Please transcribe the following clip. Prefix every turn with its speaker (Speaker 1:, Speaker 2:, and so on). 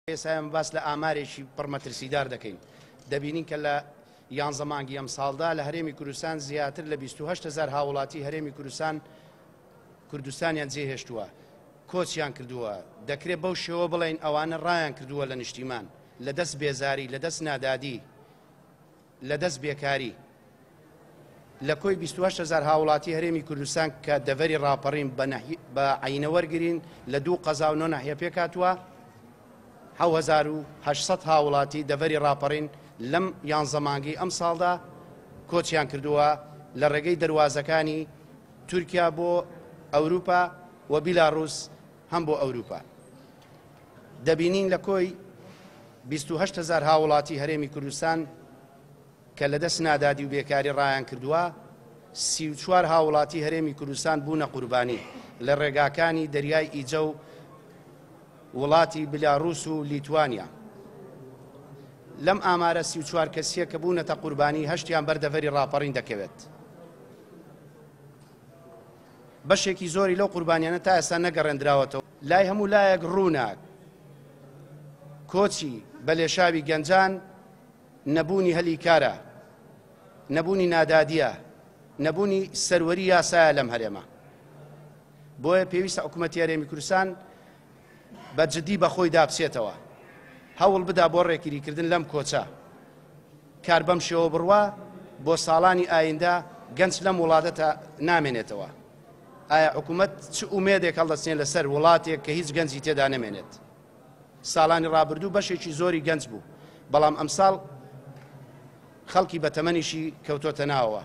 Speaker 1: ئێستا باس لە ئامارێکی پڕمەترسیدار دەکەین. دەبینین کە لە 11 مانگی ئەم ساڵدا لە هەرێمی کوردستان زیاتر لە 28,000 هاوڵاتی هەرێمی کوردستانیان جێهێشتووە، کۆچیان کردووە. دەکرێت بەو شێوە بڵێن ئەوانە ڕایان کردووە لە نیشتیمان، لە دەست بێزاری، لە دەست نادادی، لە دەست بێکاری. لە کۆی 28,000 هاوڵاتی هەرێمی کوردستان کە دەڤەری ڕاپەڕین بە عینەوەرگرین لە 2 قەزا و 9 ناحیە پێکاتوە، 7,800 هاوڵاتی دەڤەری ڕاپەڕین لەم 11 مانگی ئەم ساڵدا کۆچیان کردووە لە ڕێگەی دەواازەکانی تورکیا بۆ ئەوروپا و بیلاڕوس هەم بۆ ئەوروپا. دەبینین لە کۆی 28,000 هاوڵاتی هەرێمی کوردستان کە لە دەست نادادی و بێکاری ڕایان کردووە، 34 هاوڵاتی هەرێمی کوردستان بوونە قوربانی لە ڕێگاکانی دەریای ئیجە و وڵاتی بیلاڕوس و لیتوانیا. لەم ئامارە 34 کەسیە کە بوونەتە قوربانی 8یان بەردەڤەری ڕاپەڕین دەکەوێت. بەشێکی زۆری لەو قوربانیانە تا ئێستا نەگەڕێنراوەتەوە. لای هەموو لایەک ڕوونا کۆچی بە لێشاوی گەنجان نەبوونی هەلی کارە، نەبوونی نادادیە، نەبوونی سەروەری یاسایە لەم هەرێمە. بۆیە پێویستە حکوومەتی هەرێمی کوردستان بە جددی بەخۆی دابچێتەوە، هەوڵ بدا بۆ ڕێگریکردن لەم کۆچە. کار بەم شێوە بڕوا بۆ ساڵانی ئایندا گەنج لەم وڵاتە نامێنێتەوە. ئایا حکوومەت چ ئومێدێک هەڵدەستێن لەسەر وڵاتێک کە هیچ گەنجی تێدا نەمێنێت؟ ساڵانی ڕابردوو بەشێکی زۆری گەنج بوو، بەڵام ئەمساڵ خەڵکی بەتەمەنیشی کەوتۆتە ناوەوە.